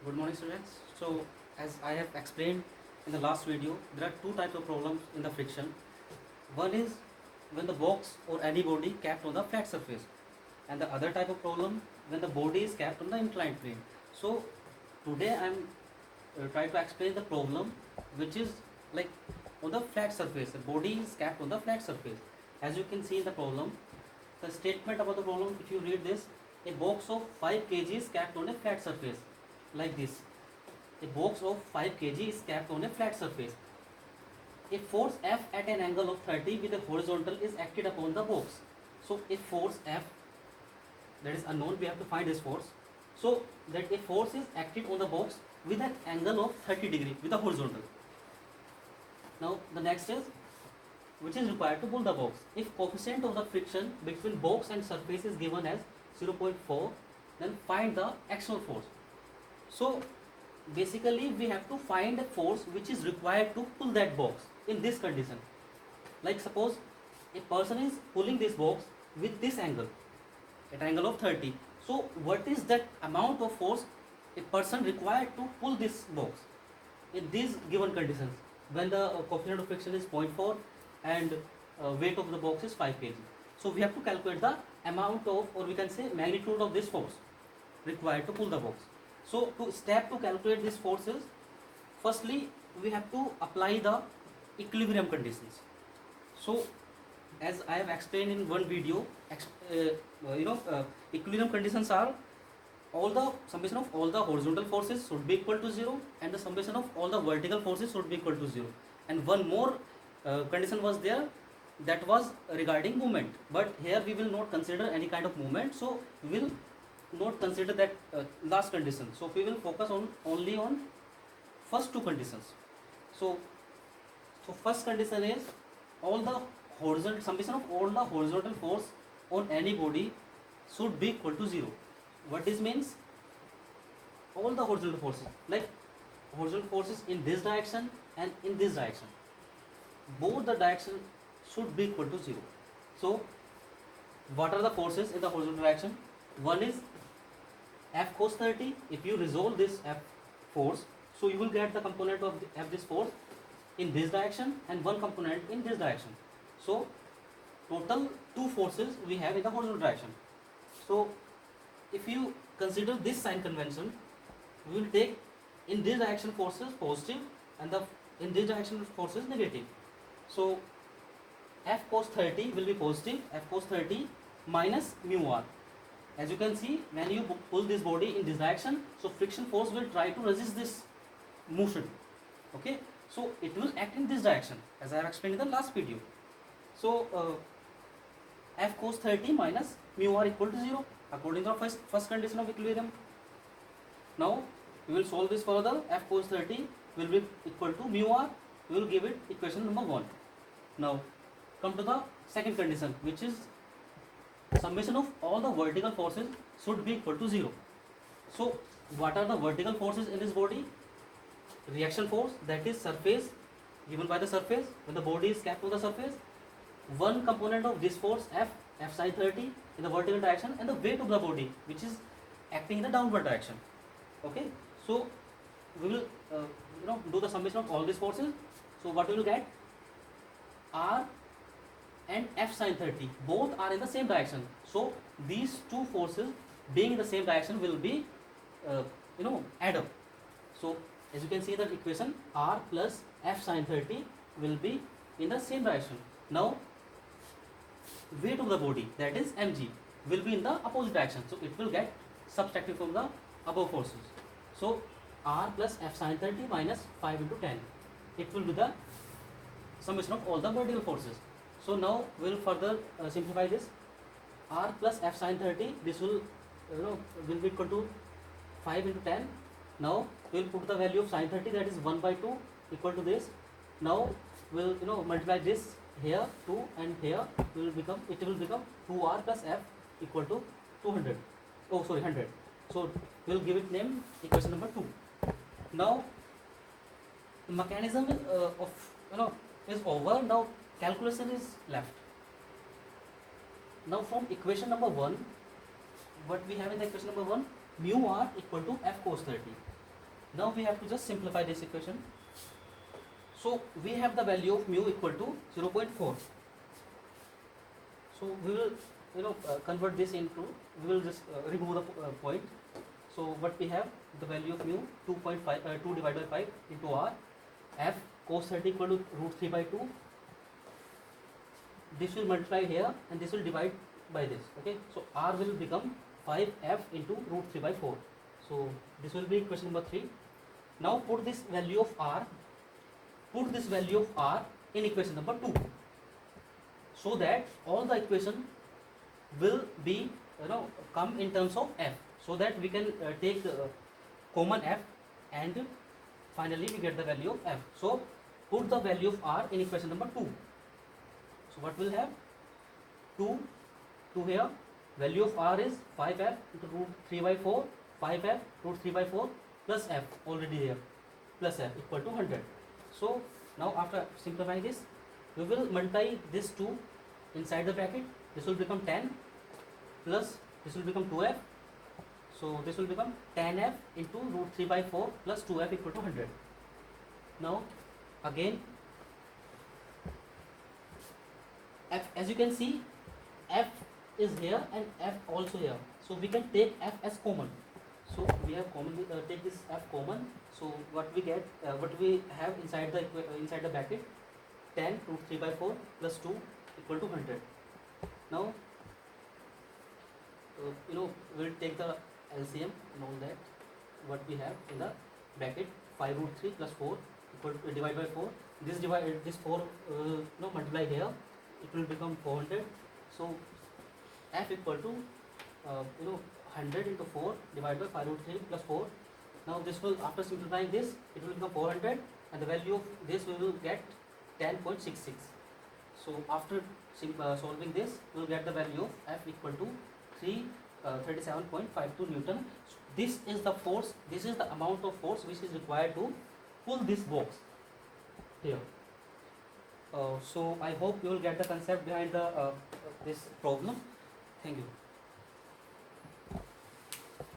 Good morning, students. So, as I have explained in the last video, there are two types of problems in the friction. One is when the box or any body kept on the flat surface, and the other type of problem when the body is kept on the inclined plane. So, today I am trying to explain the problem which is like on the flat surface. The body is kept on the flat surface. As you can see in the problem, the statement about the problem, if you read this, a box of 5 kg is kept on a flat surface like this. A box of 5 kg is kept on a flat surface. A force F at an angle of 30 with a horizontal is acted upon the box. So a force F, that is unknown, we have to find this force. So that a force is acted on the box with an angle of 30 degree with a horizontal. Now the next is which is required to pull the box. If coefficient of the friction between box and surface is given as 0.4, then find the axial force. So basically we have to find a force which is required to pull that box in this condition. Like suppose a person is pulling this box with this angle, at angle of 30. So what is that amount of force a person required to pull this box in these given conditions when the coefficient of friction is 0.4 and weight of the box is 5 kg. So we have to calculate the amount of, or we can say magnitude of this force required to pull the box. So to calculate these forces, firstly we have to apply the equilibrium conditions. So as I have explained in one video, equilibrium conditions are all the summation of all the horizontal forces should be equal to 0 and the summation of all the vertical forces should be equal to 0. And one more condition was there, that was regarding movement, but here we will not consider any kind of movement, so we will not consider that last condition. So we will focus on only on first two conditions. So first condition is all the horizontal summation of all the horizontal force on any body should be equal to 0. What this means? All the horizontal forces, like horizontal forces in this direction and in this direction, both the directions should be equal to 0. So what are the forces in the horizontal direction? One is F cos 30. If you resolve this F force, so you will get the component of this force in this direction and one component in this direction. So total two forces we have in the horizontal direction. So if you consider this sign convention, we will take in this direction forces positive and in this direction forces negative. So F cos 30 will be positive, F cos 30 minus mu r. As you can see, when you pull this body in this direction, so friction force will try to resist this motion. Okay, so it will act in this direction as I have explained in the last video. So F cos 30 minus mu r equal to 0 according to the first condition of equilibrium. Now we will solve this further. F cos 30 will be equal to mu r. We will give it equation number 1. Now come to the second condition, which is summation of all the vertical forces should be equal to 0. So what are the vertical forces in this body? Reaction force, that is surface given by the surface when the body is kept on the surface. One component of this force F sin 30 in the vertical direction, and the weight of the body which is acting in the downward direction. Okay, so we will do the summation of all these forces. So what we will get? R and F sin 30 both are in the same direction. So these two forces being in the same direction will be add up. So as you can see that equation, R plus F sin 30 will be in the same direction. Now weight of the body, that is mg, will be in the opposite direction. So it will get subtracted from the above forces. So R plus F sin 30 minus 5 into 10. It will be the summation of all the vertical forces. So now we will further simplify this. R plus F sin 30, this will be equal to 5 into 10. Now we will put the value of sin 30, that is 1 by 2 equal to this. Now we will multiply this here 2 and here it will become 2r plus f equal to 200. Oh sorry, 100. So we will give it name equation number 2. Now the mechanism is over. Now calculation is left. Now from equation number 1, what we have in the equation number 1, mu r equal to F cos 30. Now we have to just simplify this equation. So we have the value of mu equal to 0.4. So we will convert this into, we will just remove the point. So what we have, the value of mu 2.5 2 divided by 5 into r, f cos 30 equal to root 3 by 2. This will multiply here and this will divide by this. Okay, so r will become 5f into root 3 by 4. So this will be equation number 3. Now put this value of r, in equation number 2, so that all the equation will be come in terms of f, so that we can take common f and finally we get the value of f. So put the value of r in equation number 2. So what will have 2 here, value of r is 5f into root 3 by 4, 5f root 3 by 4 plus f already here, plus f equal to 100. So now after simplifying this, we will multiply this 2 inside the bracket. This will become 10 plus this will become 2f. So this will become 10f into root 3 by 4 plus 2f equal to 100. Now again, f, as you can see, f is here and f also here. So we can take f as common. So we have common, take this f common. So what we get, what we have inside the bracket, 10 root 3 by 4 plus 2 equal to 100. Now we'll take the LCM and all that. What we have in the bracket, 5 root 3 plus 4 equal to, divide by 4. This 4 multiply here, it will become 400. So f equal to 100 into 4 divided by 5 root 3 plus 4. Now this will, after simplifying this, it will become 400 and the value of this we will get 10.66. So after solving this, we will get the value of f equal to 37.52 Newton. So this is the force, this is the amount of force which is required to pull this box here. So I hope you will get the concept behind the this problem. Thank you.